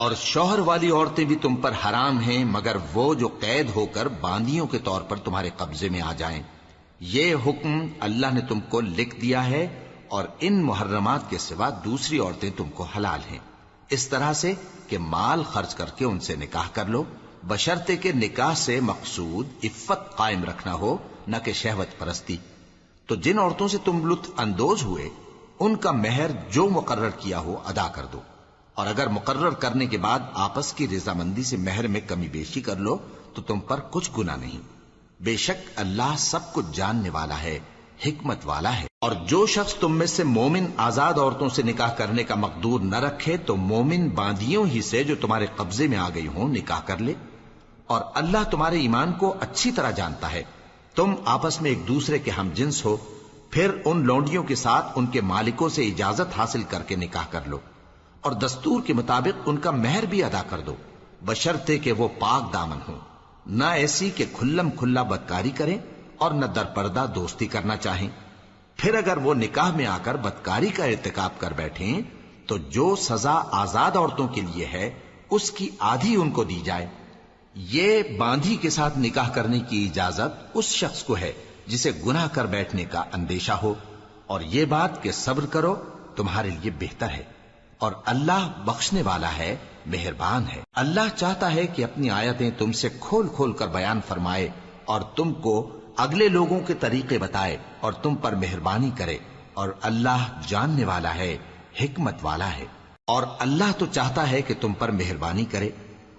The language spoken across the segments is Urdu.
اور شوہر والی عورتیں بھی تم پر حرام ہیں مگر وہ جو قید ہو کر باندیوں کے طور پر تمہارے قبضے میں آ جائیں۔ یہ حکم اللہ نے تم کو لکھ دیا ہے، اور ان محرمات کے سوا دوسری عورتیں تم کو حلال ہیں، اس طرح سے کہ مال خرچ کر کے ان سے نکاح کر لو، بشرطے کہ نکاح سے مقصود عفت قائم رکھنا ہو، نہ کہ شہوت پرستی۔ تو جن عورتوں سے تم لطف اندوز ہوئے ان کا مہر جو مقرر کیا ہو ادا کر دو، اور اگر مقرر کرنے کے بعد آپس کی رضامندی سے مہر میں کمی بیشی کر لو تو تم پر کچھ گناہ نہیں۔ بے شک اللہ سب کچھ جاننے والا ہے، حکمت والا ہے۔ اور جو شخص تم میں سے مومن آزاد عورتوں سے نکاح کرنے کا مقدور نہ رکھے تو مومن باندیوں ہی سے جو تمہارے قبضے میں آ گئی ہوں نکاح کر لے، اور اللہ تمہارے ایمان کو اچھی طرح جانتا ہے۔ تم آپس میں ایک دوسرے کے ہم جنس ہو، پھر ان لونڈیوں کے ساتھ ان کے مالکوں سے اجازت حاصل کر کے نکاح کر لو، اور دستور کے مطابق ان کا مہر بھی ادا کر دو، بشرطے کہ وہ پاک دامن ہوں، نہ ایسی کہ کھلم کھلا بدکاری کریں اور نہ درپردہ دوستی کرنا چاہیں۔ پھر اگر وہ نکاح میں آ کر بدکاری کا ارتکاب کر بیٹھیں تو جو سزا آزاد عورتوں کے لیے ہے اس کی آدھی ان کو دی جائے۔ یہ باندھی کے ساتھ نکاح کرنے کی اجازت اس شخص کو ہے جسے گناہ کر بیٹھنے کا اندیشہ ہو، اور یہ بات کہ صبر کرو تمہارے لیے بہتر ہے، اور اللہ بخشنے والا ہے، مہربان ہے۔ اللہ چاہتا ہے کہ اپنی آیتیں تم سے کھول کھول کر بیان فرمائے اور تم کو اگلے لوگوں کے طریقے بتائے اور تم پر مہربانی کرے، اور اللہ جاننے والا ہے، حکمت والا ہے۔ اور اللہ تو چاہتا ہے کہ تم پر مہربانی کرے،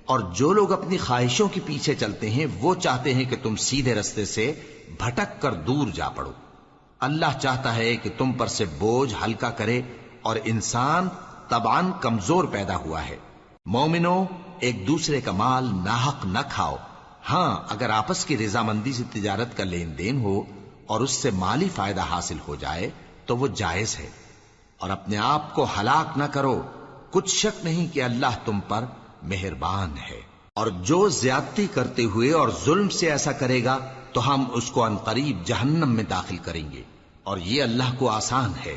اور جو لوگ اپنی خواہشوں کے پیچھے چلتے ہیں وہ چاہتے ہیں کہ تم سیدھے رستے سے بھٹک کر دور جا پڑو۔ اللہ چاہتا ہے کہ تم پر سے بوجھ ہلکا کرے، اور انسان طبعاً کمزور پیدا ہوا ہے۔ مومنوں، ایک دوسرے کا مال ناحق نہ کھاؤ، ہاں اگر آپس کی رضامندی سے تجارت کا لین دین ہو اور اس سے مالی فائدہ حاصل ہو جائے تو وہ جائز ہے، اور اپنے آپ کو ہلاک نہ کرو، کچھ شک نہیں کہ اللہ تم پر مہربان ہے۔ اور جو زیادتی کرتے ہوئے اور ظلم سے ایسا کرے گا تو ہم اس کو عنقریب جہنم میں داخل کریں گے، اور یہ اللہ کو آسان ہے۔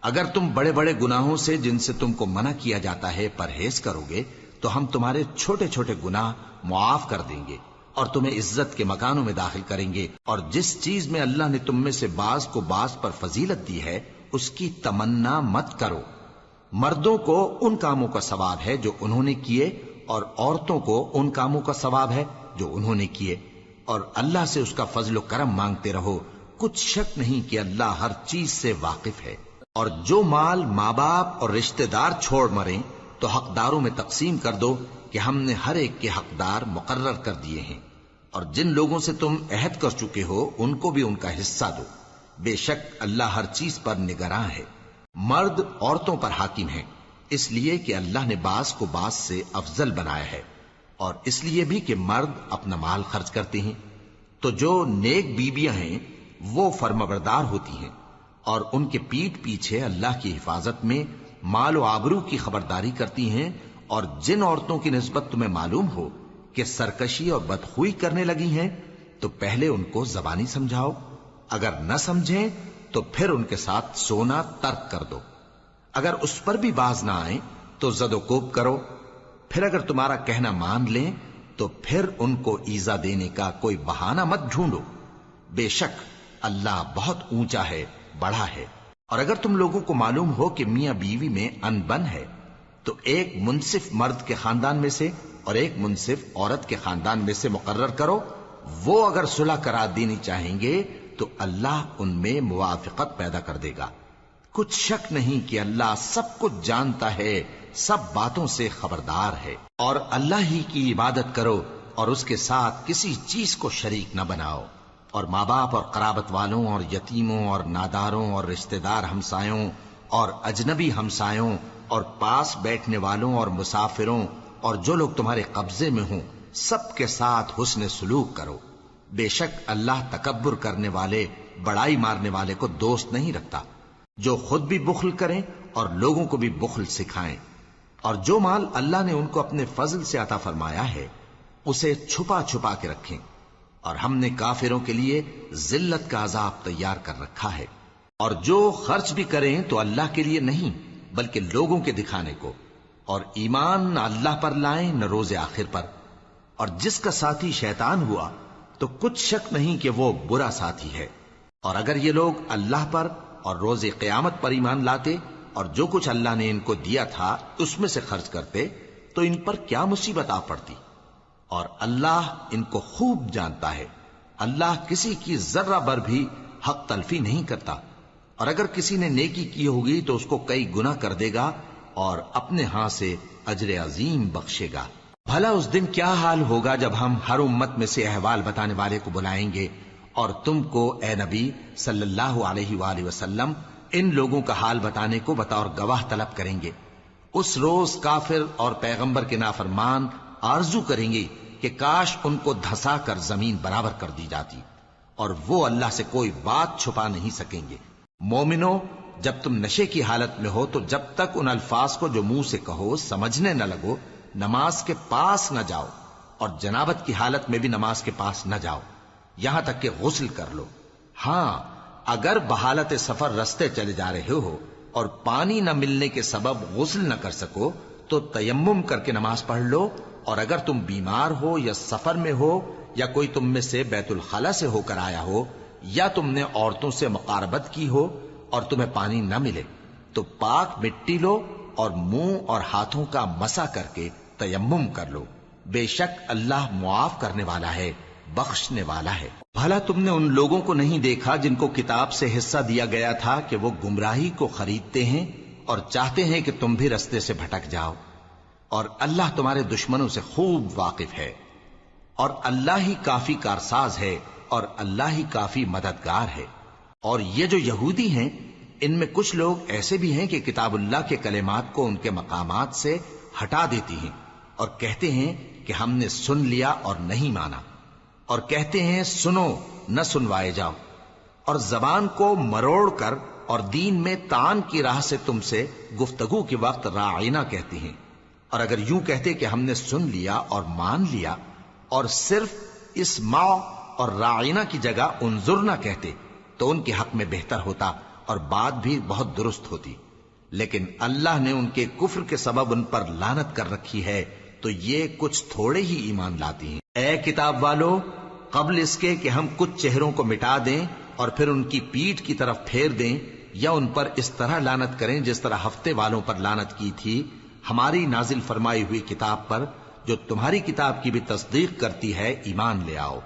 اگر تم بڑے بڑے گناہوں سے جن سے تم کو منع کیا جاتا ہے پرہیز کرو گے تو ہم تمہارے چھوٹے چھوٹے گناہ معاف کر دیں گے اور تمہیں عزت کے مکانوں میں داخل کریں گے۔ اور جس چیز میں اللہ نے تم میں سے بعض کو بعض پر فضیلت دی ہے اس کی تمنا مت کرو۔ مردوں کو ان کاموں کا ثواب ہے جو انہوں نے کیے، اور عورتوں کو ان کاموں کا ثواب ہے جو انہوں نے کیے، اور اللہ سے اس کا فضل و کرم مانگتے رہو، کچھ شک نہیں کہ اللہ ہر چیز سے واقف ہے۔ اور جو مال ماں باپ اور رشتہ دار چھوڑ مریں تو حقداروں میں تقسیم کر دو کہ ہم نے ہر ایک کے حقدار مقرر کر دیے ہیں، اور جن لوگوں سے تم عہد کر چکے ہو ان کو بھی ان کا حصہ دو، بے شک اللہ ہر چیز پر نگراں ہے۔ مرد عورتوں پر حاکم ہیں، اس لیے کہ اللہ نے بعض کو بعض سے افضل بنایا ہے، اور اس لیے بھی کہ مرد اپنا مال خرچ کرتے ہیں۔ تو جو نیک بیویاں ہیں وہ فرمانبردار ہوتی ہیں، اور ان کے پیٹھ پیچھے اللہ کی حفاظت میں مال و آبرو کی خبرداری کرتی ہیں۔ اور جن عورتوں کی نسبت تمہیں معلوم ہو کہ سرکشی اور بدخوئی کرنے لگی ہیں تو پہلے ان کو زبانی سمجھاؤ، اگر نہ سمجھیں تو پھر ان کے ساتھ سونا ترک کر دو۔ اگر اس پر بھی باز نہ آئیں تو زد و کوب کرو، پھر اگر تمہارا کہنا مان لیں تو پھر ان کو ایذا دینے کا کوئی بہانہ مت ڈھونڈو، بے شک اللہ بہت اونچا ہے، بڑا ہے۔ اور اگر تم لوگوں کو معلوم ہو کہ میاں بیوی میں انبن ہے تو ایک منصف مرد کے خاندان میں سے اور ایک منصف عورت کے خاندان میں سے مقرر کرو، وہ اگر صلح کرا دینی چاہیں گے تو اللہ ان میں موافقت پیدا کر دے گا۔ کچھ شک نہیں کہ اللہ سب کچھ جانتا ہے، سب باتوں سے خبردار ہے۔ اور اللہ ہی کی عبادت کرو اور اس کے ساتھ کسی چیز کو شریک نہ بناؤ، اور ماں باپ اور قرابت والوں اور یتیموں اور ناداروں اور رشتہ دار ہمسایوں اور اجنبی ہمسایوں اور پاس بیٹھنے والوں اور مسافروں اور جو لوگ تمہارے قبضے میں ہوں سب کے ساتھ حسن سلوک کرو، بے شک اللہ تکبر کرنے والے، بڑائی مارنے والے کو دوست نہیں رکھتا۔ جو خود بھی بخل کریں اور لوگوں کو بھی بخل سکھائیں، اور جو مال اللہ نے ان کو اپنے فضل سے عطا فرمایا ہے اسے چھپا چھپا کے رکھیں، اور ہم نے کافروں کے لیے ذلت کا عذاب تیار کر رکھا ہے۔ اور جو خرچ بھی کریں تو اللہ کے لیے نہیں بلکہ لوگوں کے دکھانے کو، اور ایمان نہ اللہ پر لائیں نہ روز آخر پر، اور جس کا ساتھی شیطان ہوا تو کچھ شک نہیں کہ وہ برا ساتھی ہے۔ اور اگر یہ لوگ اللہ پر اور روز قیامت پر ایمان لاتے اور جو کچھ اللہ نے ان کو دیا تھا اس میں سے خرچ کرتے تو ان پر کیا مصیبت آ پڑتی، اور اللہ ان کو خوب جانتا ہے۔ اللہ کسی کی ذرہ بر بھی حق تلفی نہیں کرتا، اور اگر کسی نے نیکی کی ہوگی تو اس کو کئی گنا کر دے گا اور اپنے ہاں سے اجر عظیم بخشے گا۔ بھلا اس دن کیا حال ہوگا جب ہم ہر امت میں سے احوال بتانے والے کو بلائیں گے اور تم کو اے نبی صلی اللہ علیہ وآلہ وسلم ان لوگوں کا حال بتانے کو بطور گواہ طلب کریں گے۔ اس روز کافر اور پیغمبر کے نافرمان آرزو کریں گے کہ کاش ان کو دھسا کر زمین برابر کر دی جاتی، اور وہ اللہ سے کوئی بات چھپا نہیں سکیں گے۔ مومنو، جب تم نشے کی حالت میں ہو تو جب تک ان الفاظ کو جو منہ سے کہو سمجھنے نہ لگو نماز کے پاس نہ جاؤ، اور جنابت کی حالت میں بھی نماز کے پاس نہ جاؤ یہاں تک کہ غسل کر لو۔ ہاں، اگر بحالت سفر رستے چلے جا رہے ہو اور پانی نہ ملنے کے سبب غسل نہ کر سکو تو تیمم کر کے نماز پڑھ لو، اور اگر تم بیمار ہو یا سفر میں ہو یا کوئی تم میں سے بیت الخلا سے ہو کر آیا ہو یا تم نے عورتوں سے مقاربت کی ہو اور تمہیں پانی نہ ملے تو پاک مٹی لو اور منہ اور ہاتھوں کا مسح کر کے تیمم کر لو، بے شک اللہ معاف کرنے والا ہے، بخشنے والا ہے۔ بھلا تم نے ان لوگوں کو نہیں دیکھا جن کو کتاب سے حصہ دیا گیا تھا کہ وہ گمراہی کو خریدتے ہیں اور چاہتے ہیں کہ تم بھی رستے سے بھٹک جاؤ، اور اللہ تمہارے دشمنوں سے خوب واقف ہے، اور اللہ ہی کافی کارساز ہے، اور اللہ ہی کافی مددگار ہے۔ اور یہ جو یہودی ہیں ان میں کچھ لوگ ایسے بھی ہیں کہ کتاب اللہ کے کلمات کو ان کے مقامات سے ہٹا دیتی ہیں اور کہتے ہیں کہ ہم نے سن لیا اور نہیں مانا، اور کہتے ہیں سنو نہ سنوائے جاؤ، اور زبان کو مروڑ کر اور دین میں تان کی راہ سے تم سے گفتگو کے وقت راعینا کہتی ہیں، اور اگر یوں کہتے کہ ہم نے سن لیا اور مان لیا اور صرف اسمع اور راعینا کی جگہ انظرنا کہتے تو ان کے حق میں بہتر ہوتا اور بات بھی بہت درست ہوتی، لیکن اللہ نے ان کے کفر کے سبب ان پر لعنت کر رکھی ہے تو یہ کچھ تھوڑے ہی ایمان لاتی ہیں۔ اے کتاب والو، قبل اس کے کہ ہم کچھ چہروں کو مٹا دیں اور پھر ان کی پیٹھ کی طرف پھیر دیں یا ان پر اس طرح لعنت کریں جس طرح ہفتے والوں پر لعنت کی تھی، ہماری نازل فرمائی ہوئی کتاب پر جو تمہاری کتاب کی بھی تصدیق کرتی ہے ایمان لے آؤ،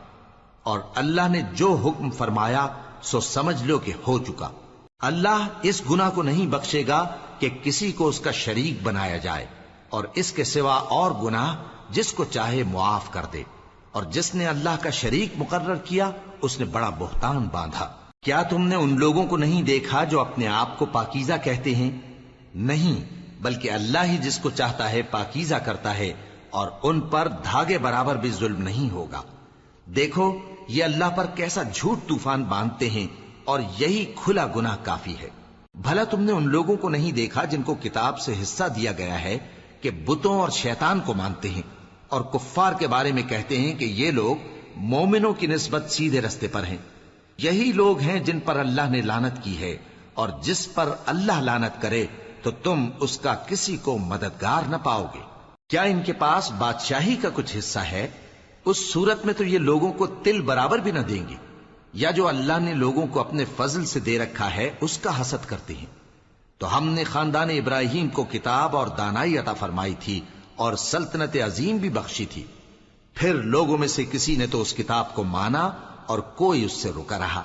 اور اللہ نے جو حکم فرمایا سو سمجھ لو کہ ہو چکا۔ اللہ اس گناہ کو نہیں بخشے گا کہ کسی کو اس کا شریک بنایا جائے، اور اس کے سوا اور گناہ جس کو چاہے معاف کر دے، اور جس نے اللہ کا شریک مقرر کیا اس نے بڑا بہتان باندھا۔ کیا تم نے ان لوگوں کو نہیں دیکھا جو اپنے آپ کو پاکیزہ کہتے ہیں؟ نہیں، بلکہ اللہ ہی جس کو چاہتا ہے پاکیزہ کرتا ہے، اور ان پر دھاگے برابر بھی ظلم نہیں ہوگا۔ دیکھو یہ اللہ پر کیسا جھوٹ طوفان باندھتے ہیں، اور یہی کھلا گناہ کافی ہے۔ بھلا تم نے ان لوگوں کو نہیں دیکھا جن کو کتاب سے حصہ دیا گیا ہے کہ بتوں اور شیطان کو مانتے ہیں، اور کفار کے بارے میں کہتے ہیں کہ یہ لوگ مومنوں کی نسبت سیدھے رستے پر ہیں۔ یہی لوگ ہیں جن پر اللہ نے لعنت کی ہے، اور جس پر اللہ لعنت کرے تو تم اس کا کسی کو مددگار نہ پاؤ گے۔ کیا ان کے پاس بادشاہی کا کچھ حصہ ہے؟ اس صورت میں تو یہ لوگوں کو تل برابر بھی نہ دیں گے، یا جو اللہ نے لوگوں کو اپنے فضل سے دے رکھا ہے اس کا حسد کرتے ہیں۔ تو ہم نے خاندان ابراہیم کو کتاب اور دانائی عطا فرمائی تھی اور سلطنت عظیم بھی بخشی تھی، پھر لوگوں میں سے کسی نے تو اس کتاب کو مانا اور کوئی اس سے رکا رہا،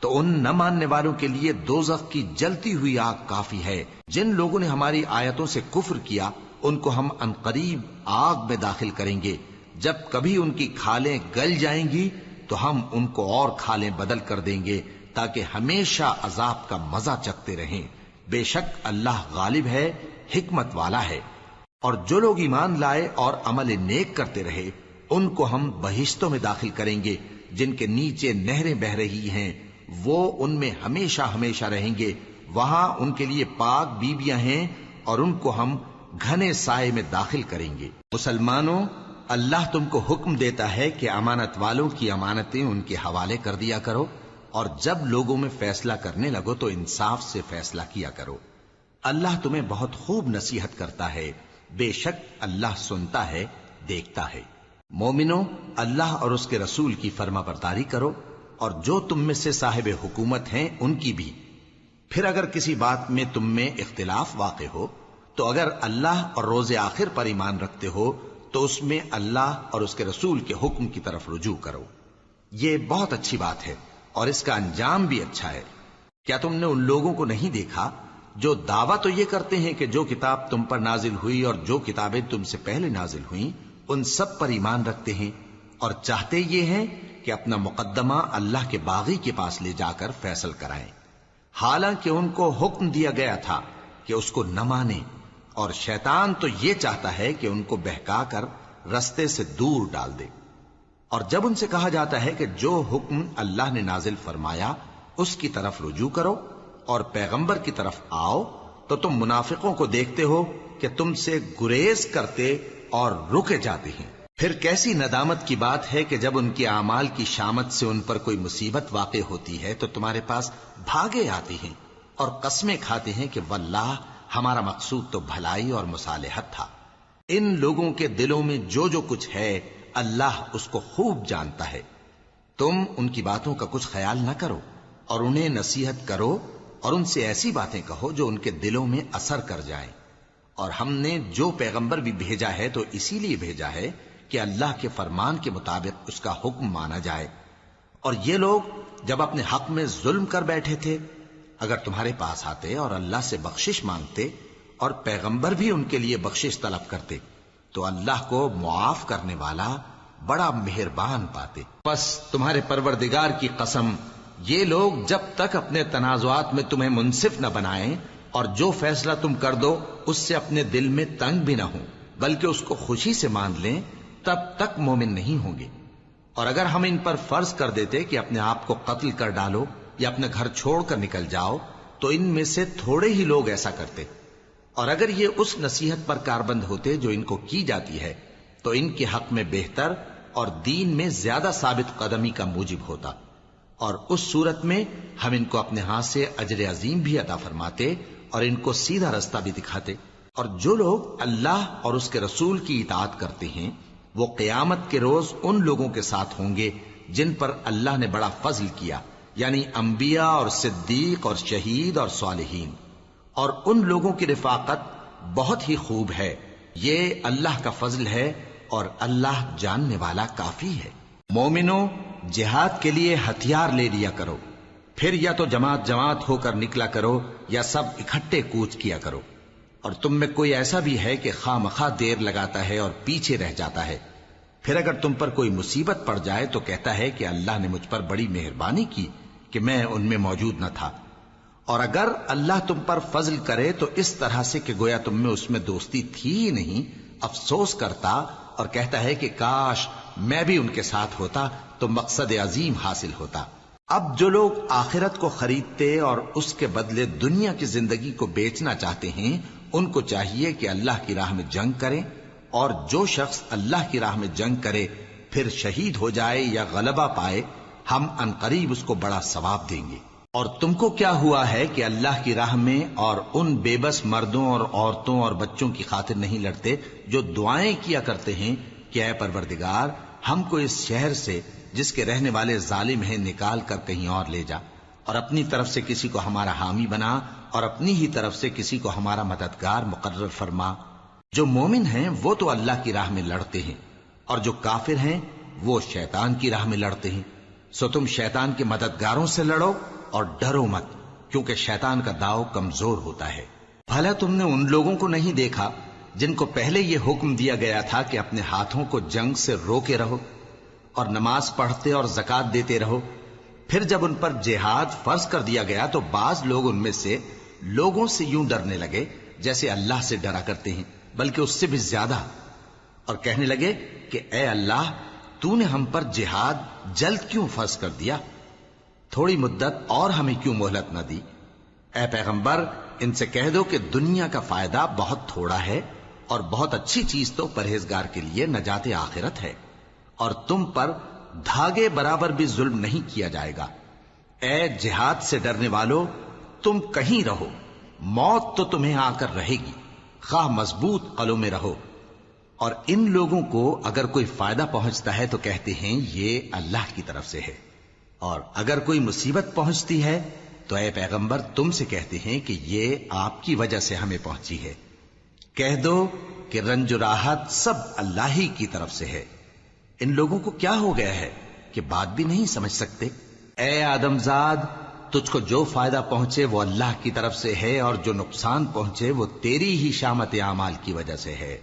تو ان نہ ماننے والوں کے لیے دوزخ کی جلتی ہوئی آگ کافی ہے۔ جن لوگوں نے ہماری آیتوں سے کفر کیا ان کو ہم عنقریب آگ میں داخل کریں گے، جب کبھی ان کی کھالیں گل جائیں گی تو ہم ان کو اور کھالیں بدل کر دیں گے تاکہ ہمیشہ عذاب کا مزہ چکھتے رہیں۔ بے شک اللہ غالب ہے، حکمت والا ہے۔ اور جو لوگ ایمان لائے اور عمل نیک کرتے رہے ان کو ہم بہشتوں میں داخل کریں گے جن کے نیچے نہریں بہ رہی ہیں، وہ ان میں ہمیشہ ہمیشہ رہیں گے، وہاں ان کے لیے پاک بیویاں ہیں اور ان کو ہم گھنے سائے میں داخل کریں گے۔ مسلمانوں، اللہ تم کو حکم دیتا ہے کہ امانت والوں کی امانتیں ان کے حوالے کر دیا کرو، اور جب لوگوں میں فیصلہ کرنے لگو تو انصاف سے فیصلہ کیا کرو۔ اللہ تمہیں بہت خوب نصیحت کرتا ہے، بے شک اللہ سنتا ہے، دیکھتا ہے۔ مومنو، اللہ اور اس کے رسول کی فرما برداری کرو، اور جو تم میں سے صاحب حکومت ہیں ان کی بھی۔ پھر اگر کسی بات میں تم میں اختلاف واقع ہو تو اگر اللہ اور روز آخر پر ایمان رکھتے ہو تو اس میں اللہ اور اس کے رسول کے حکم کی طرف رجوع کرو۔ یہ بہت اچھی بات ہے اور اس کا انجام بھی اچھا ہے۔ کیا تم نے ان لوگوں کو نہیں دیکھا جو دعویٰ تو یہ کرتے ہیں کہ جو کتاب تم پر نازل ہوئی اور جو کتابیں تم سے پہلے نازل ہوئیں ان سب پر ایمان رکھتے ہیں، اور چاہتے یہ ہیں کہ اپنا مقدمہ اللہ کے باغی کے پاس لے جا کر فیصل کرائیں، حالانکہ ان کو حکم دیا گیا تھا کہ اس کو نہ مانیں، اور شیطان تو یہ چاہتا ہے کہ ان کو بہکا کر رستے سے دور ڈال دے۔ اور جب ان سے کہا جاتا ہے کہ جو حکم اللہ نے نازل فرمایا اس کی طرف رجوع کرو اور پیغمبر کی طرف آؤ، تو تم منافقوں کو دیکھتے ہو کہ تم سے گریز کرتے اور رکے جاتے ہیں۔ پھر کیسی ندامت کی بات ہے کہ جب ان کے اعمال کی شامت سے ان پر کوئی مصیبت واقع ہوتی ہے تو تمہارے پاس بھاگے آتے ہیں اور قسمیں کھاتے ہیں کہ واللہ ہمارا مقصود تو بھلائی اور مصالحت تھا۔ ان لوگوں کے دلوں میں جو جو کچھ ہے اللہ اس کو خوب جانتا ہے۔ تم ان کی باتوں کا کچھ خیال نہ کرو اور انہیں نصیحت کرو اور ان سے ایسی باتیں کہو جو ان کے دلوں میں اثر کر جائیں۔ اور ہم نے جو پیغمبر بھی بھیجا ہے تو اسی لیے بھیجا ہے کہ اللہ کے فرمان کے مطابق اس کا حکم مانا جائے۔ اور یہ لوگ جب اپنے حق میں ظلم کر بیٹھے تھے، اگر تمہارے پاس آتے اور اللہ سے بخشش مانگتے اور پیغمبر بھی ان کے لیے بخشش طلب کرتے تو اللہ کو معاف کرنے والا بڑا مہربان پاتے۔ بس تمہارے پروردگار کی قسم، یہ لوگ جب تک اپنے تنازعات میں تمہیں منصف نہ بنائیں اور جو فیصلہ تم کر دو اس سے اپنے دل میں تنگ بھی نہ ہوں بلکہ اس کو خوشی سے مان لیں، تب تک مومن نہیں ہوں گے۔ اور اگر ہم ان پر فرض کر دیتے کہ اپنے آپ کو قتل کر ڈالو یا اپنے گھر چھوڑ کر نکل جاؤ تو ان میں سے تھوڑے ہی لوگ ایسا کرتے، اور اگر یہ اس نصیحت پر کاربند ہوتے جو ان کو کی جاتی ہے تو ان کے حق میں بہتر اور دین میں زیادہ ثابت قدمی کا موجب ہوتا، اور اس صورت میں ہم ان کو اپنے ہاتھ سے اجر عظیم بھی عطا فرماتے اور ان کو سیدھا رستہ بھی دکھاتے۔ اور جو لوگ اللہ اور اس کے رسول کی اطاعت کرتے ہیں وہ قیامت کے روز ان لوگوں کے ساتھ ہوں گے جن پر اللہ نے بڑا فضل کیا، یعنی انبیاء اور صدیق اور شہید اور صالحین، اور ان لوگوں کی رفاقت بہت ہی خوب ہے۔ یہ اللہ کا فضل ہے اور اللہ جاننے والا کافی ہے۔ مومنو، جہاد کے لیے ہتھیار لے لیا کرو، پھر یا تو جماعت جماعت ہو کر نکلا کرو یا سب اکٹھے کوچ کیا کرو۔ اور تم میں کوئی ایسا بھی ہے کہ خواہ مخواہ دیر لگاتا ہے اور پیچھے رہ جاتا ہے، پھر اگر تم پر کوئی مصیبت پڑ جائے تو کہتا ہے کہ اللہ نے مجھ پر بڑی مہربانی کی کہ میں ان میں موجود نہ تھا۔ اور اگر اللہ تم پر فضل کرے تو اس طرح سے کہ گویا تم میں اس میں دوستی تھی ہی نہیں، افسوس کرتا اور کہتا ہے کہ کاش میں بھی ان کے ساتھ ہوتا تو مقصد عظیم حاصل ہوتا۔ اب جو لوگ آخرت کو خریدتے اور اس کے بدلے دنیا کی زندگی کو بیچنا چاہتے ہیں ان کو چاہیے کہ اللہ کی راہ میں جنگ کریں، اور جو شخص اللہ کی راہ میں جنگ کرے پھر شہید ہو جائے یا غلبہ پائے ہم عنقریب اس کو بڑا ثواب دیں گے۔ اور تم کو کیا ہوا ہے کہ اللہ کی راہ میں اور ان بے بس مردوں اور عورتوں اور بچوں کی خاطر نہیں لڑتے جو دعائیں کیا کرتے ہیں کہ اے پروردگار ہم کو اس شہر سے جس کے رہنے والے ظالم ہیں نکال کر کہیں اور لے جا، اور اپنی طرف سے کسی کو ہمارا حامی بنا اور اپنی ہی طرف سے کسی کو ہمارا مددگار مقرر فرما۔ جو مومن ہیں وہ تو اللہ کی راہ میں لڑتے ہیں، اور جو کافر ہیں وہ شیطان کی راہ میں لڑتے ہیں، سو تم شیطان کے مددگاروں سے لڑو اور ڈرو مت، کیونکہ شیطان کا داؤ کمزور ہوتا ہے۔ بھلا تم نے ان لوگوں کو نہیں دیکھا جن کو پہلے یہ حکم دیا گیا تھا کہ اپنے ہاتھوں کو جنگ سے روکے رہو اور نماز پڑھتے اور زکوٰۃ دیتے رہو، پھر جب ان پر جہاد فرض کر دیا گیا تو بعض لوگ ان میں سے لوگوں سے یوں ڈرنے لگے جیسے اللہ سے ڈرا کرتے ہیں، بلکہ اس سے بھی زیادہ، اور کہنے لگے کہ اے اللہ تو نے ہم پر جہاد جلد کیوں فرض کر دیا، تھوڑی مدت اور ہمیں کیوں مہلت نہ دی۔ اے پیغمبر ان سے کہہ دو کہ دنیا کا فائدہ بہت تھوڑا ہے اور بہت اچھی چیز تو پرہیزگار کے لیے نجات آخرت ہے، اور تم پر دھاگے برابر بھی ظلم نہیں کیا جائے گا۔ اے جہاد سے ڈرنے والو، تم کہیں رہو، موت تو تمہیں آ کر رہے گی، خواہ مضبوط قلعوں میں رہو۔ اور ان لوگوں کو اگر کوئی فائدہ پہنچتا ہے تو کہتے ہیں یہ اللہ کی طرف سے ہے، اور اگر کوئی مصیبت پہنچتی ہے تو اے پیغمبر تم سے کہتے ہیں کہ یہ آپ کی وجہ سے ہمیں پہنچی ہے۔ کہہ دو کہ رنج و راحت سب اللہ ہی کی طرف سے ہے۔ ان لوگوں کو کیا ہو گیا ہے کہ بات بھی نہیں سمجھ سکتے؟ اے آدم زاد، تجھ کو جو فائدہ پہنچے وہ اللہ کی طرف سے ہے، اور جو نقصان پہنچے وہ تیری ہی شامت اعمال کی وجہ سے ہے۔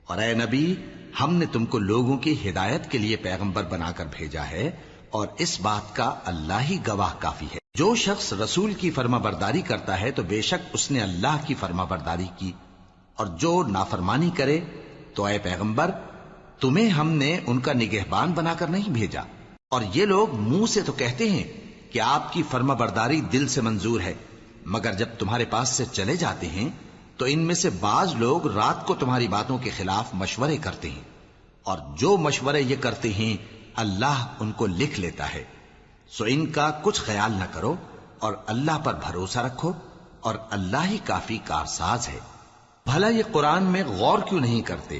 اور اے نبی، ہم نے تم کو لوگوں کی ہدایت کے لیے پیغمبر بنا کر بھیجا ہے، اور اس بات کا اللہ ہی گواہ کافی ہے۔ جو شخص رسول کی فرما برداری کرتا ہے تو بے شک اس نے اللہ کی فرما برداری کی، اور جو نافرمانی کرے تو اے پیغمبر تمہیں ہم نے ان کا نگہبان بنا کر نہیں بھیجا۔ اور یہ لوگ منہ سے تو کہتے ہیں کہ آپ کی فرما برداری دل سے منظور ہے، مگر جب تمہارے پاس سے چلے جاتے ہیں تو ان میں سے بعض لوگ رات کو تمہاری باتوں کے خلاف مشورے کرتے ہیں، اور جو مشورے یہ کرتے ہیں اللہ ان کو لکھ لیتا ہے۔ سو ان کا کچھ خیال نہ کرو اور اللہ پر بھروسہ رکھو، اور اللہ ہی کافی کارساز ہے۔ بھلا یہ قرآن میں غور کیوں نہیں کرتے؟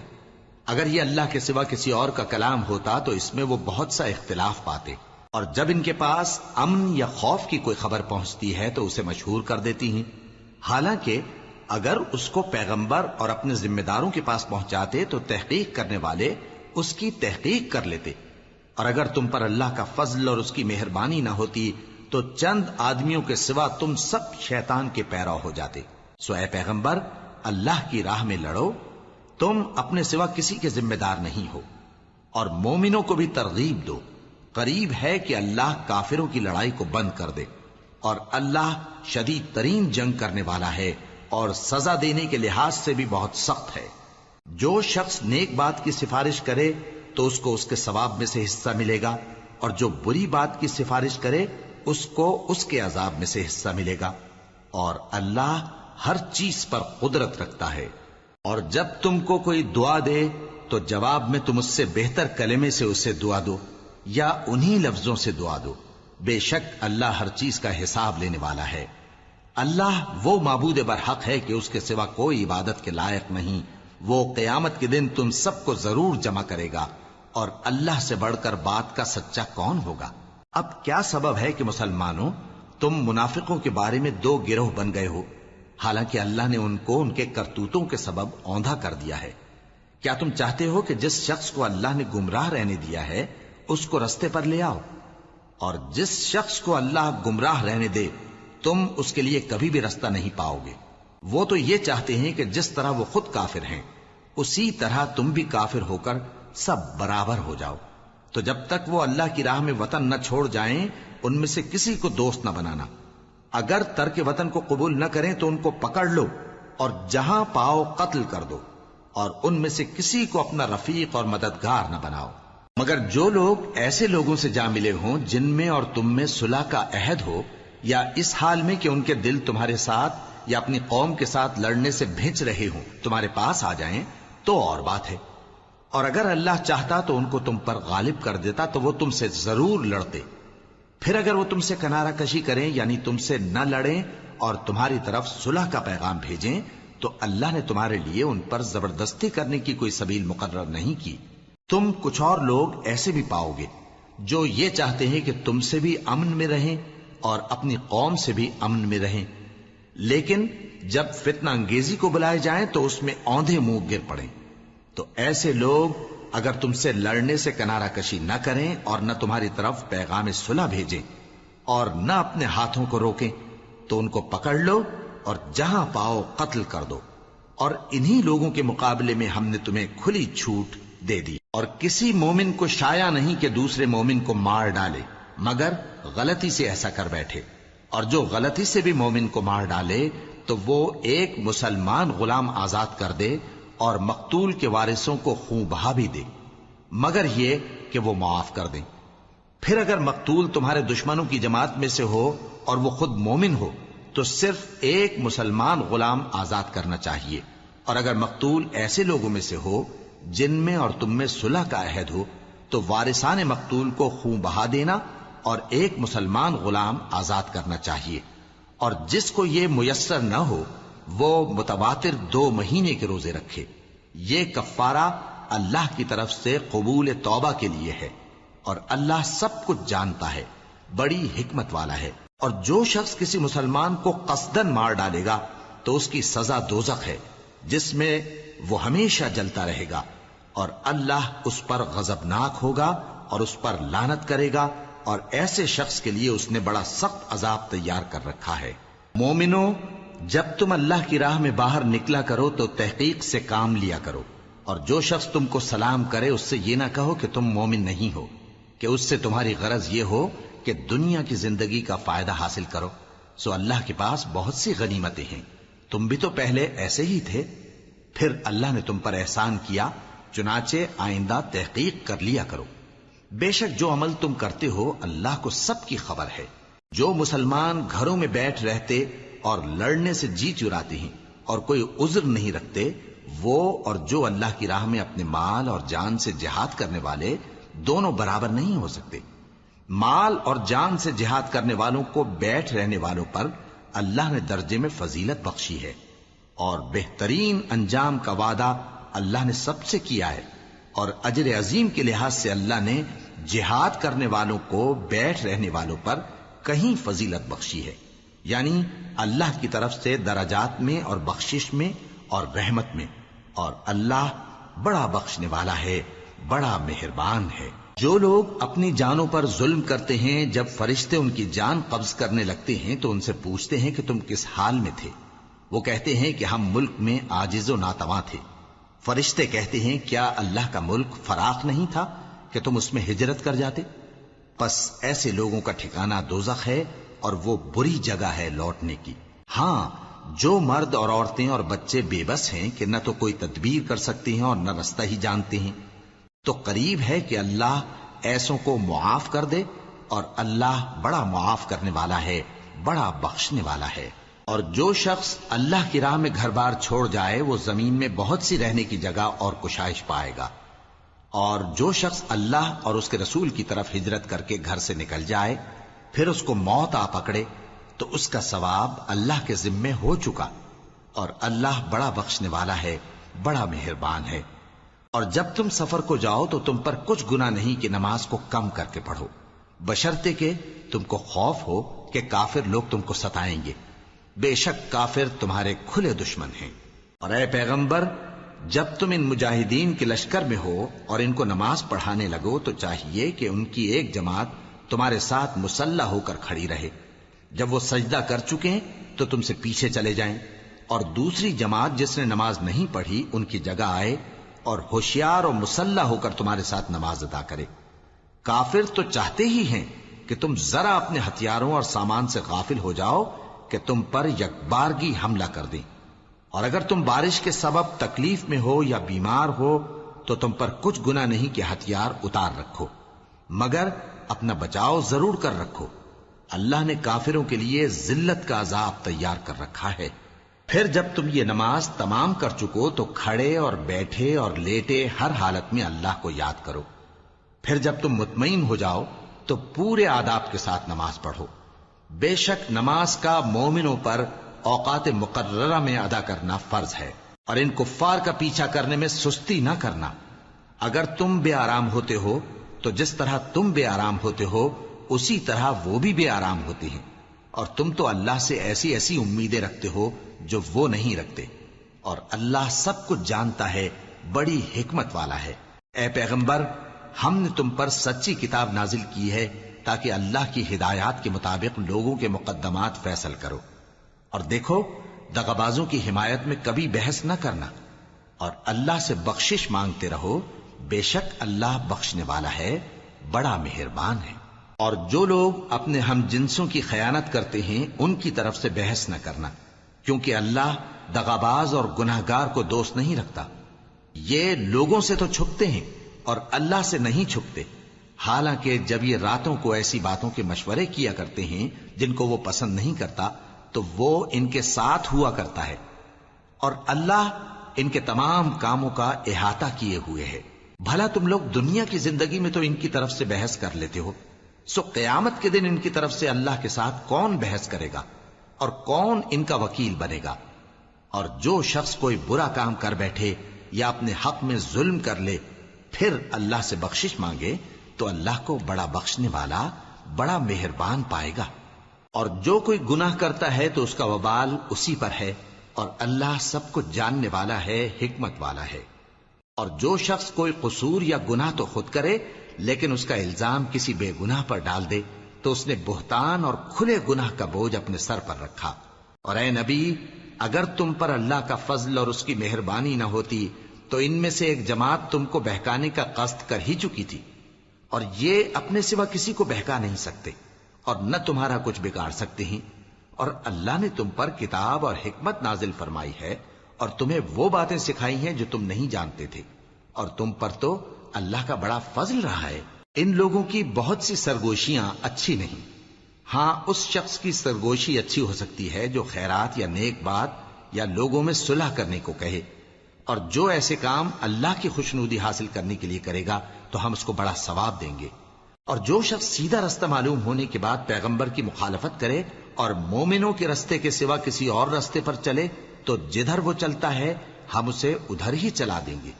اگر یہ اللہ کے سوا کسی اور کا کلام ہوتا تو اس میں وہ بہت سا اختلاف پاتے، اور جب ان کے پاس امن یا خوف کی کوئی خبر پہنچتی ہے تو اسے مشہور کر دیتی ہیں، حالانکہ اگر اس کو پیغمبر اور اپنے ذمہ داروں کے پاس پہنچاتے تو تحقیق کرنے والے اس کی تحقیق کر لیتے، اور اگر تم پر اللہ کا فضل اور اس کی مہربانی نہ ہوتی تو چند آدمیوں کے سوا تم سب شیطان کے پیرو ہو جاتے۔ سو اے پیغمبر اللہ کی راہ میں لڑو، تم اپنے سوا کسی کے ذمہ دار نہیں ہو، اور مومنوں کو بھی ترغیب دو۔ قریب ہے کہ اللہ کافروں کی لڑائی کو بند کر دے، اور اللہ شدید ترین جنگ کرنے والا ہے اور سزا دینے کے لحاظ سے بھی بہت سخت ہے۔ جو شخص نیک بات کی سفارش کرے تو اس کو اس کے ثواب میں سے حصہ ملے گا، اور جو بری بات کی سفارش کرے اس کو اس کے عذاب میں سے حصہ ملے گا، اور اللہ ہر چیز پر قدرت رکھتا ہے۔ اور جب تم کو کوئی دعا دے تو جواب میں تم اس سے بہتر کلمے سے اسے دعا دو، یا انہی لفظوں سے دعا دو، بے شک اللہ ہر چیز کا حساب لینے والا ہے۔ اللہ وہ معبود برحق ہے کہ اس کے سوا کوئی عبادت کے لائق نہیں۔ وہ قیامت کے دن تم سب کو ضرور جمع کرے گا، اور اللہ سے بڑھ کر بات کا سچا کون ہوگا؟ اب کیا سبب ہے کہ مسلمانوں تم منافقوں کے بارے میں دو گروہ بن گئے ہو، حالانکہ اللہ نے ان کو ان کے کرتوتوں کے سبب اوندھا کر دیا ہے؟ کیا تم چاہتے ہو کہ جس شخص کو اللہ نے گمراہ رہنے دیا ہے اس کو رستے پر لے آؤ، اور جس شخص کو اللہ گمراہ رہنے دے تم اس کے لیے کبھی بھی رستہ نہیں پاؤ گے؟ وہ تو یہ چاہتے ہیں کہ جس طرح وہ خود کافر ہیں اسی طرح تم بھی کافر ہو کر سب برابر ہو جاؤ۔ تو جب تک وہ اللہ کی راہ میں وطن نہ چھوڑ جائیں ان میں سے کسی کو دوست نہ بنانا۔ اگر ترک وطن کو قبول نہ کریں تو ان کو پکڑ لو اور جہاں پاؤ قتل کر دو، اور ان میں سے کسی کو اپنا رفیق اور مددگار نہ بناؤ، مگر جو لوگ ایسے لوگوں سے جا ملے ہوں جن میں اور تم میں صلح کا عہد ہو، یا اس حال میں کہ ان کے دل تمہارے ساتھ یا اپنی قوم کے ساتھ لڑنے سے بھنچ رہے ہوں تمہارے پاس آ جائیں تو اور بات ہے، اور اگر اللہ چاہتا تو ان کو تم پر غالب کر دیتا تو وہ تم سے ضرور لڑتے۔ پھر اگر وہ تم سے کنارہ کشی کریں یعنی تم سے نہ لڑیں اور تمہاری طرف صلح کا پیغام بھیجیں تو اللہ نے تمہارے لیے ان پر زبردستی کرنے کی کوئی سبیل مقرر نہیں کی۔ تم کچھ اور لوگ ایسے بھی پاؤ گے جو یہ چاہتے ہیں کہ تم سے بھی امن میں رہیں اور اپنی قوم سے بھی امن میں رہیں، لیکن جب فتنہ انگیزی کو بلائے جائیں تو اس میں اوندھے منہ گر پڑیں۔ تو ایسے لوگ اگر تم سے لڑنے سے کنارہ کشی نہ کریں اور نہ تمہاری طرف پیغام صلح بھیجیں اور نہ اپنے ہاتھوں کو روکیں تو ان کو پکڑ لو اور جہاں پاؤ قتل کر دو، اور انہی لوگوں کے مقابلے میں ہم نے تمہیں کھلی چھوٹ دے دی۔ اور کسی مومن کو شایع نہیں کہ دوسرے مومن کو مار ڈالے مگر غلطی سے ایسا کر بیٹھے، اور جو غلطی سے بھی مومن کو مار ڈالے تو وہ ایک مسلمان غلام آزاد کر دے اور مقتول کے وارثوں کو خون بہا بھی دے، مگر یہ کہ وہ معاف کر دیں۔ پھر اگر مقتول تمہارے دشمنوں کی جماعت میں سے ہو اور وہ خود مومن ہو تو صرف ایک مسلمان غلام آزاد کرنا چاہیے، اور اگر مقتول ایسے لوگوں میں سے ہو جن میں اور تم میں صلح کا عہد ہو تو وارثان مقتول کو خون بہا دینا اور ایک مسلمان غلام آزاد کرنا چاہیے، اور جس کو یہ میسر نہ ہو وہ متواتر 2 مہینے کے روزے رکھے. یہ کفارہ اللہ کی طرف سے قبول توبہ کے لیے ہے، اور اللہ سب کچھ جانتا ہے، بڑی حکمت والا ہے. اور جو شخص کسی مسلمان کو قصدن مار ڈالے گا تو اس کی سزا دوزخ ہے، جس میں وہ ہمیشہ جلتا رہے گا، اور اللہ اس پر غضبناک ہوگا اور اس پر لعنت کرے گا، اور ایسے شخص کے لیے اس نے بڑا سخت عذاب تیار کر رکھا ہے. مومنو، جب تم اللہ کی راہ میں باہر نکلا کرو تو تحقیق سے کام لیا کرو، اور جو شخص تم کو سلام کرے اس سے یہ نہ کہو کہ تم مومن نہیں ہو، کہ اس سے تمہاری غرض یہ ہو کہ دنیا کی زندگی کا فائدہ حاصل کرو. سو اللہ کے پاس بہت سی غنیمتیں ہیں، تم بھی تو پہلے ایسے ہی تھے، پھر اللہ نے تم پر احسان کیا، چنانچہ آئندہ تحقیق کر لیا کرو. بے شک جو عمل تم کرتے ہو اللہ کو سب کی خبر ہے. جو مسلمان گھروں میں بیٹھ رہتے اور لڑنے سے جی چراتے ہیں اور کوئی عذر نہیں رکھتے، وہ اور جو اللہ کی راہ میں اپنے مال اور جان سے جہاد کرنے والے دونوں برابر نہیں ہو سکتے. مال اور جان سے جہاد کرنے والوں کو بیٹھ رہنے والوں پر اللہ نے درجے میں فضیلت بخشی ہے، اور بہترین انجام کا وعدہ اللہ نے سب سے کیا ہے. اور اجر عظیم کے لحاظ سے اللہ نے جہاد کرنے والوں کو بیٹھ رہنے والوں پر کہیں فضیلت بخشی ہے، یعنی اللہ کی طرف سے درجات میں اور بخشش میں اور رحمت میں. اور اللہ بڑا بخشنے والا ہے، بڑا مہربان ہے. جو لوگ اپنی جانوں پر ظلم کرتے ہیں، جب فرشتے ان کی جان قبض کرنے لگتے ہیں تو ان سے پوچھتے ہیں کہ تم کس حال میں تھے؟ وہ کہتے ہیں کہ ہم ملک میں عاجز و ناتواں تھے. فرشتے کہتے ہیں کیا اللہ کا ملک فراخ نہیں تھا کہ تم اس میں ہجرت کر جاتے؟ پس ایسے لوگوں کا ٹھکانہ دوزخ ہے، اور وہ بری جگہ ہے لوٹنے کی. ہاں، جو مرد اور عورتیں اور بچے بے بس ہیں کہ نہ تو کوئی تدبیر کر سکتے ہیں اور نہ رستہ ہی جانتے ہیں، تو قریب ہے کہ اللہ ایسوں کو معاف کر دے، اور اللہ بڑا معاف کرنے والا ہے، بڑا بخشنے والا ہے. اور جو شخص اللہ کی راہ میں گھر بار چھوڑ جائے وہ زمین میں بہت سی رہنے کی جگہ اور کشائش پائے گا. اور جو شخص اللہ اور اس کے رسول کی طرف ہجرت کر کے گھر سے نکل جائے پھر اس کو موت آ پکڑے تو اس کا ثواب اللہ کے ذمے ہو چکا، اور اللہ بڑا بخشنے والا ہے، بڑا مہربان ہے. اور جب تم سفر کو جاؤ تو تم پر کچھ گناہ نہیں کہ نماز کو کم کر کے پڑھو، بشرطے کہ تم کو خوف ہو کہ کافر لوگ تم کو ستائیں گے. بے شک کافر تمہارے کھلے دشمن ہیں. اور اے پیغمبر، جب تم ان مجاہدین کے لشکر میں ہو اور ان کو نماز پڑھانے لگو تو چاہیے کہ ان کی ایک جماعت تمہارے ساتھ مسلح ہو کر کھڑی رہے. جب وہ سجدہ کر چکے ہیں تو تم سے پیچھے چلے جائیں، اور دوسری جماعت جس نے نماز نہیں پڑھی ان کی جگہ آئے اور ہوشیار اور مسلح ہو کر تمہارے ساتھ نماز ادا کرے. کافر تو چاہتے ہی ہیں کہ تم ذرا اپنے ہتھیاروں اور سامان سے غافل ہو جاؤ کہ تم پر یکبارگی حملہ کر دیں. اور اگر تم بارش کے سبب تکلیف میں ہو یا بیمار ہو تو تم پر کچھ گناہ نہیں کہ ہتھیار اتار رکھو، مگر اپنا بچاؤ ضرور کر رکھو. اللہ نے کافروں کے لیے ذلت کا عذاب تیار کر رکھا ہے. پھر جب تم یہ نماز تمام کر چکو تو کھڑے اور بیٹھے اور لیٹے ہر حالت میں اللہ کو یاد کرو. پھر جب تم مطمئن ہو جاؤ تو پورے آداب کے ساتھ نماز پڑھو. بے شک نماز کا مومنوں پر اوقات مقررہ میں ادا کرنا فرض ہے، اور ان کفار کا پیچھا کرنے میں سستی نہ کرنا. اگر تم بے آرام ہوتے ہو تو جس طرح تم بے آرام ہوتے ہو اسی طرح وہ بھی بے آرام ہوتے ہیں، اور تم تو اللہ سے ایسی ایسی امیدیں رکھتے ہو جو وہ نہیں رکھتے، اور اللہ سب کچھ جانتا ہے، بڑی حکمت والا ہے. اے پیغمبر، ہم نے تم پر سچی کتاب نازل کی ہے تاکہ اللہ کی ہدایات کے مطابق لوگوں کے مقدمات فیصل کرو. اور دیکھو، دغابازوں کی حمایت میں کبھی بحث نہ کرنا، اور اللہ سے بخشش مانگتے رہو. بے شک اللہ بخشنے والا ہے، بڑا مہربان ہے. اور جو لوگ اپنے ہم جنسوں کی خیانت کرتے ہیں ان کی طرف سے بحث نہ کرنا، کیونکہ اللہ دغاباز اور گناہگار کو دوست نہیں رکھتا. یہ لوگوں سے تو چھپتے ہیں اور اللہ سے نہیں چھپتے، حالانکہ جب یہ راتوں کو ایسی باتوں کے مشورے کیا کرتے ہیں جن کو وہ پسند نہیں کرتا تو وہ ان کے ساتھ ہوا کرتا ہے، اور اللہ ان کے تمام کاموں کا احاطہ کیے ہوئے ہے. بھلا تم لوگ دنیا کی زندگی میں تو ان کی طرف سے بحث کر لیتے ہو، سو قیامت کے دن ان کی طرف سے اللہ کے ساتھ کون بحث کرے گا اور کون ان کا وکیل بنے گا؟ اور جو شخص کوئی برا کام کر بیٹھے یا اپنے حق میں ظلم کر لے پھر اللہ سے بخشش مانگے تو اللہ کو بڑا بخشنے والا بڑا مہربان پائے گا. اور جو کوئی گناہ کرتا ہے تو اس کا وبال اسی پر ہے، اور اللہ سب کچھ جاننے والا ہے، حکمت والا ہے. اور جو شخص کوئی قصور یا گناہ تو خود کرے لیکن اس کا الزام کسی بے گناہ پر ڈال دے تو اس نے بہتان اور کھلے گناہ کا بوجھ اپنے سر پر رکھا. اور اے نبی، اگر تم پر اللہ کا فضل اور اس کی مہربانی نہ ہوتی تو ان میں سے ایک جماعت تم کو بہکانے کا قصد کر ہی چکی تھی، اور یہ اپنے سوا کسی کو بہکا نہیں سکتے اور نہ تمہارا کچھ بگاڑ سکتے ہیں. اور اللہ نے تم پر کتاب اور حکمت نازل فرمائی ہے اور تمہیں وہ باتیں سکھائی ہیں جو تم نہیں جانتے تھے، اور تم پر تو اللہ کا بڑا فضل رہا ہے. ان لوگوں کی بہت سی سرگوشیاں اچھی نہیں. ہاں، اس شخص کی سرگوشی اچھی ہو سکتی ہے جو خیرات یا نیک بات یا لوگوں میں صلح کرنے کو کہے، اور جو ایسے کام اللہ کی خوشنودی حاصل کرنے کے لیے کرے گا تو ہم اس کو بڑا ثواب دیں گے. اور جو شخص سیدھا رستہ معلوم ہونے کے بعد پیغمبر کی مخالفت کرے اور مومنوں کے رستے کے سوا کسی اور رستے پر چلے تو جدھر وہ چلتا ہے ہم اسے ادھر ہی چلا دیں گے،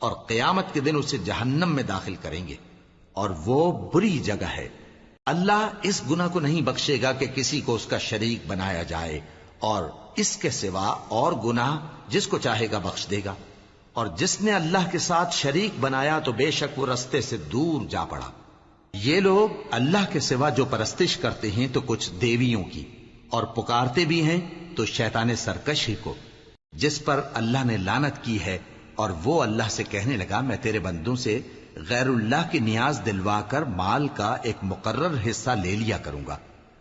اور قیامت کے دن اسے جہنم میں داخل کریں گے، اور وہ بری جگہ ہے. اللہ اس گناہ کو نہیں بخشے گا کہ کسی کو اس کا شریک بنایا جائے، اور اس کے سوا اور گناہ جس کو چاہے گا بخش دے گا. اور جس نے اللہ کے ساتھ شریک بنایا تو بے شک وہ رستے سے دور جا پڑا. یہ لوگ اللہ کے سوا جو پرستش کرتے ہیں تو کچھ دیویوں کی، اور پکارتے بھی ہیں تو شیطان سرکش ہی کو، جس پر اللہ نے لعنت کی ہے. اور وہ اللہ سے کہنے لگا میں تیرے بندوں سے غیر اللہ کی نیاز دلوا کر مال کا ایک مقرر حصہ لے لیا کروں گا،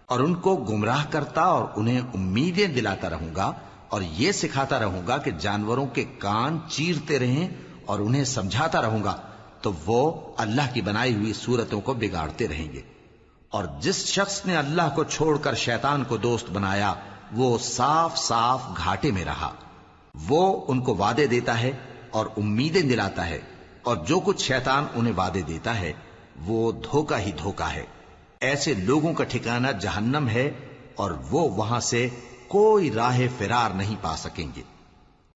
اور ان کو گمراہ کرتا اور انہیں امیدیں دلاتا رہوں گا، اور یہ سکھاتا رہوں گا کہ جانوروں کے کان چیرتے رہیں، اور انہیں سمجھاتا رہوں گا تو وہ اللہ کی بنائی ہوئی صورتوں کو بگاڑتے رہیں گے. اور جس شخص نے اللہ کو چھوڑ کر شیطان کو دوست بنایا وہ صاف صاف گھاٹے میں رہا. وہ ان کو وعدے دیتا ہے اور امیدیں دلاتا ہے، اور جو کچھ شیطان انہیں وعدے دیتا ہے وہ دھوکہ ہی دھوکہ ہے. ایسے لوگوں کا ٹھکانہ جہنم ہے، اور وہ وہاں سے کوئی راہ فرار نہیں پا سکیں گے.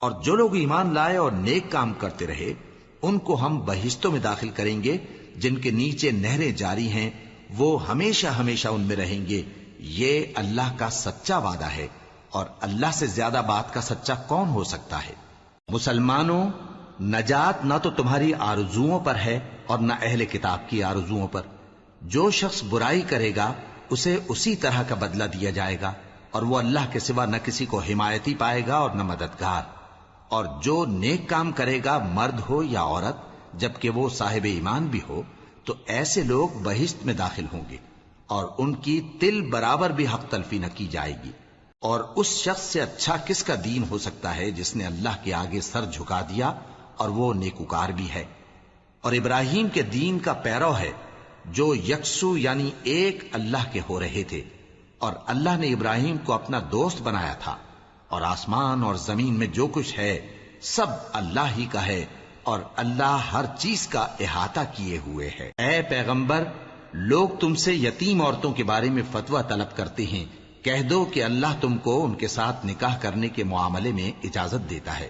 اور جو لوگ ایمان لائے اور نیک کام کرتے رہے ان کو ہم بہشتوں میں داخل کریں گے جن کے نیچے نہریں جاری ہیں، وہ ہمیشہ ہمیشہ ان میں رہیں گے. یہ اللہ کا سچا وعدہ ہے، اور اللہ سے زیادہ بات کا سچا کون ہو سکتا ہے. مسلمانوں، نجات نہ تو تمہاری آرزوؤں پر ہے اور نہ اہل کتاب کی آرزوؤں پر. جو شخص برائی کرے گا اسے اسی طرح کا بدلہ دیا جائے گا، اور وہ اللہ کے سوا نہ کسی کو حمایتی پائے گا اور نہ مددگار. اور جو نیک کام کرے گا مرد ہو یا عورت جبکہ وہ صاحب ایمان بھی ہو تو ایسے لوگ بہشت میں داخل ہوں گے، اور ان کی تل برابر بھی حق تلفی نہ کی جائے گی. اور اس شخص سے اچھا کس کا دین ہو سکتا ہے جس نے اللہ کے آگے سر جھکا دیا اور وہ نیکوکار بھی ہے. اور ابراہیم کے دین کا پیرو ہے جو یکسو یعنی ایک اللہ کے ہو رہے تھے، اور اللہ نے ابراہیم کو اپنا دوست بنایا تھا. اور آسمان اور زمین میں جو کچھ ہے سب اللہ ہی کا ہے، اور اللہ ہر چیز کا احاطہ کیے ہوئے ہے. اے پیغمبر، لوگ تم سے یتیم عورتوں کے بارے میں فتویٰ طلب کرتے ہیں، کہہ دو کہ اللہ تم کو ان کے ساتھ نکاح کرنے کے معاملے میں اجازت دیتا ہے.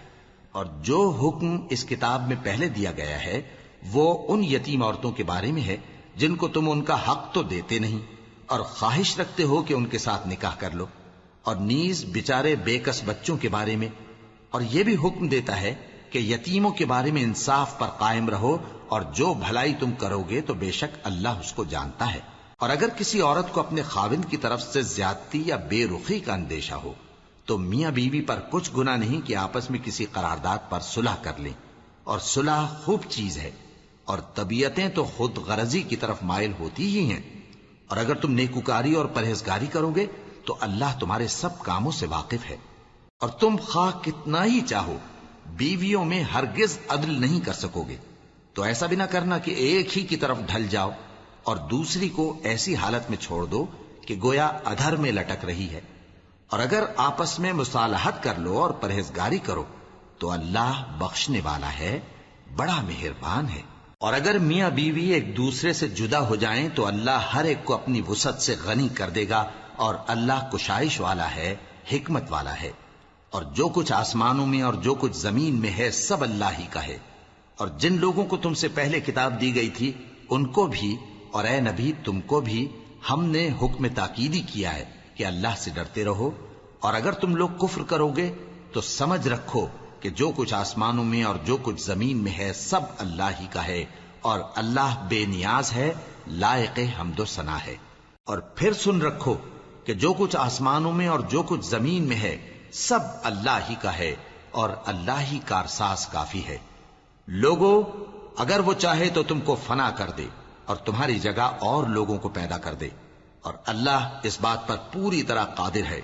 اور جو حکم اس کتاب میں پہلے دیا گیا ہے وہ ان یتیم عورتوں کے بارے میں ہے جن کو تم ان کا حق تو دیتے نہیں، اور خواہش رکھتے ہو کہ ان کے ساتھ نکاح کر لو. اور نیز بیچارے بے کس بچوں کے بارے میں. اور یہ بھی حکم دیتا ہے کہ یتیموں کے بارے میں انصاف پر قائم رہو، اور جو بھلائی تم کرو گے تو بے شک اللہ اس کو جانتا ہے. اور اگر کسی عورت کو اپنے خاوند کی طرف سے زیادتی یا بے رخی کا اندیشہ ہو تو میاں بیوی پر کچھ گناہ نہیں کہ آپس میں کسی قرارداد پر صلح کر لیں، اور صلح خوب چیز ہے. اور طبیعتیں تو خود غرضی کی طرف مائل ہوتی ہی ہیں. اور اگر تم نیکوکاری اور پرہیزگاری کرو گے تو اللہ تمہارے سب کاموں سے واقف ہے. اور تم خواہ کتنا ہی چاہو بیویوں میں ہرگز عدل نہیں کر سکو گے. تو ایسا بھی نہ کرنا کہ ایک ہی کی طرف ڈھل جاؤ اور دوسری کو ایسی حالت میں چھوڑ دو کہ گویا ادھر میں لٹک رہی ہے. اور اگر آپس میں مصالحت کر لو اور پرہیزگاری کرو تو اللہ بخشنے والا ہے، بڑا مہربان ہے. اور اگر میاں بیوی ایک دوسرے سے جدا ہو جائیں تو اللہ ہر ایک کو اپنی وسعت سے غنی کر دے گا، اور اللہ کشائش والا ہے، حکمت والا ہے. اور جو کچھ آسمانوں میں اور جو کچھ زمین میں ہے سب اللہ ہی کا ہے۔ اور جن لوگوں کو تم سے پہلے کتاب دی گئی تھی ان کو بھی اور اے نبی تم کو بھی ہم نے حکم تاکیدی کیا ہے کہ اللہ سے ڈرتے رہو، اور اگر تم لوگ کفر کرو گے تو سمجھ رکھو کہ جو کچھ آسمانوں میں اور جو کچھ زمین میں ہے سب اللہ ہی کا ہے، اور اللہ بے نیاز ہے، لائق حمد و ثنا ہے۔ اور پھر سن رکھو کہ جو کچھ آسمانوں میں اور جو کچھ زمین میں ہے سب اللہ ہی کا ہے، اور اللہ ہی کارساز کافی ہے۔ لوگو اگر وہ چاہے تو تم کو فنا کر دے اور تمہاری جگہ اور لوگوں کو پیدا کر دے، اور اللہ اس بات پر پوری طرح قادر ہے۔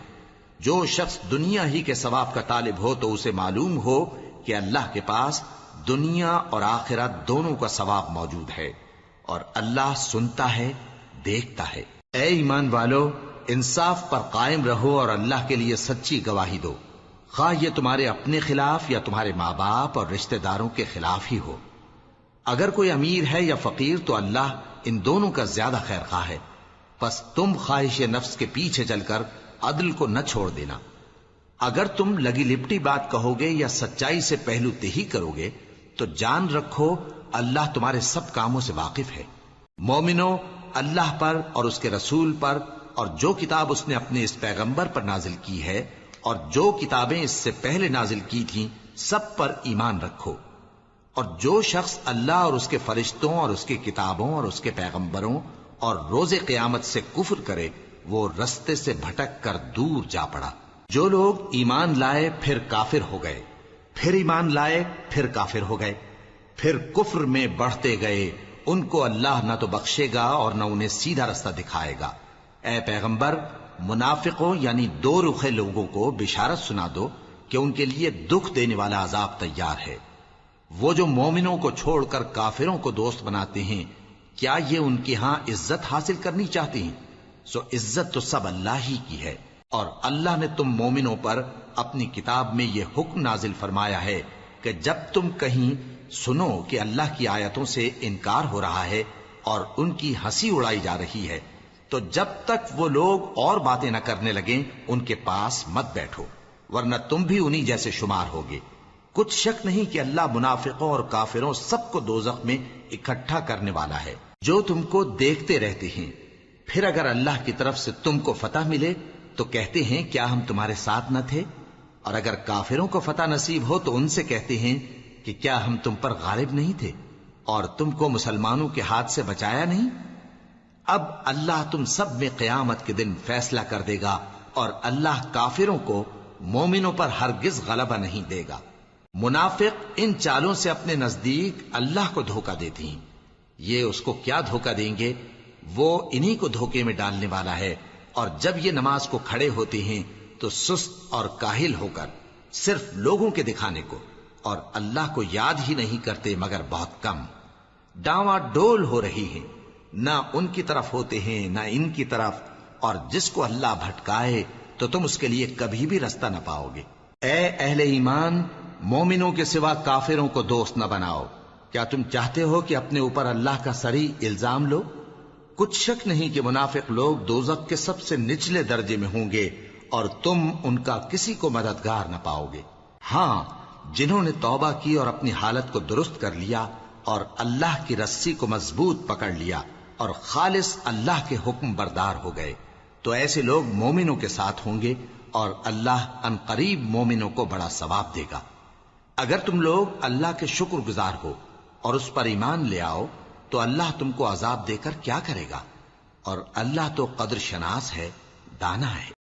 جو شخص دنیا ہی کے ثواب کا طالب ہو تو اسے معلوم ہو کہ اللہ کے پاس دنیا اور آخرت دونوں کا ثواب موجود ہے، اور اللہ سنتا ہے، دیکھتا ہے۔ اے ایمان والو، انصاف پر قائم رہو اور اللہ کے لیے سچی گواہی دو، خواہ یہ تمہارے اپنے خلاف یا تمہارے ماں باپ اور رشتہ داروں کے خلاف ہی ہو۔ اگر کوئی امیر ہے یا فقیر تو اللہ ان دونوں کا زیادہ خیر خواہ ہے، پس تم خواہش نفس کے پیچھے چل کر عدل کو نہ چھوڑ دینا۔ اگر تم لگی لپٹی بات کہو گے یا سچائی سے پہلو تہی کرو گے تو جان رکھو اللہ تمہارے سب کاموں سے واقف ہے۔ مومنو، اللہ پر اور اس کے رسول پر اور جو کتاب اس نے اپنے اس پیغمبر پر نازل کی ہے اور جو کتابیں اس سے پہلے نازل کی تھیں سب پر ایمان رکھو۔ اور جو شخص اللہ اور اس کے فرشتوں اور اس کی کتابوں اور اس کے پیغمبروں اور روز قیامت سے کفر کرے وہ رستے سے بھٹک کر دور جا پڑا۔ جو لوگ ایمان لائے پھر کافر ہو گئے، پھر ایمان لائے پھر کافر ہو گئے، پھر کفر میں بڑھتے گئے، ان کو اللہ نہ تو بخشے گا اور نہ انہیں سیدھا رستہ دکھائے گا۔ اے پیغمبر، منافقوں یعنی دو رخے لوگوں کو بشارت سنا دو کہ ان کے لیے دکھ دینے والا عذاب تیار ہے۔ وہ جو مومنوں کو چھوڑ کر کافروں کو دوست بناتے ہیں، کیا یہ ان کے ہاں عزت حاصل کرنی چاہتے ہیں؟ سو عزت تو سب اللہ ہی کی ہے۔ اور اللہ نے تم مومنوں پر اپنی کتاب میں یہ حکم نازل فرمایا ہے کہ جب تم کہیں سنو کہ اللہ کی آیتوں سے انکار ہو رہا ہے اور ان کی ہنسی اڑائی جا رہی ہے تو جب تک وہ لوگ اور باتیں نہ کرنے لگیں ان کے پاس مت بیٹھو، ورنہ تم بھی انہی جیسے شمار ہوگے۔ کچھ شک نہیں کہ اللہ منافقوں اور کافروں سب کو دوزخ میں اکٹھا کرنے والا ہے۔ جو تم کو دیکھتے رہتے ہیں، پھر اگر اللہ کی طرف سے تم کو فتح ملے تو کہتے ہیں کیا ہم تمہارے ساتھ نہ تھے؟ اور اگر کافروں کو فتح نصیب ہو تو ان سے کہتے ہیں کہ کیا ہم تم پر غالب نہیں تھے اور تم کو مسلمانوں کے ہاتھ سے بچایا نہیں؟ اب اللہ تم سب میں قیامت کے دن فیصلہ کر دے گا، اور اللہ کافروں کو مومنوں پر ہرگز غلبہ نہیں دے گا۔ منافق ان چالوں سے اپنے نزدیک اللہ کو دھوکہ دیتے ہیں، یہ اس کو کیا دھوکہ دیں گے؟ وہ انہی کو دھوکے میں ڈالنے والا ہے۔ اور جب یہ نماز کو کھڑے ہوتے ہیں تو سست اور کاہل ہو کر صرف لوگوں کے دکھانے کو اور اللہ کو یاد ہی نہیں کرتے مگر بہت کم۔ ڈاواں ڈول ہو رہی ہیں، نہ ان کی طرف ہوتے ہیں نہ ان کی طرف، اور جس کو اللہ بھٹکائے تو تم اس کے لیے کبھی بھی رستہ نہ پاؤ گے۔ اے اہل ایمان، مومنوں کے سوا کافروں کو دوست نہ بناؤ۔ کیا تم چاہتے ہو کہ اپنے اوپر اللہ کا صریح الزام لو؟ کچھ شک نہیں کہ منافق لوگ دوزخ کے سب سے نچلے درجے میں ہوں گے اور تم ان کا کسی کو مددگار نہ پاؤ گے۔ ہاں، جنہوں نے توبہ کی اور اپنی حالت کو درست کر لیا اور اللہ کی رسی کو مضبوط پکڑ لیا اور خالص اللہ کے حکم بردار ہو گئے تو ایسے لوگ مومنوں کے ساتھ ہوں گے، اور اللہ ان قریب مومنوں کو بڑا ثواب دے گا۔ اگر تم لوگ اللہ کے شکر گزار ہو اور اس پر ایمان لے آؤ تو اللہ تم کو عذاب دے کر کیا کرے گا؟ اور اللہ تو قدر شناس ہے، دانا ہے۔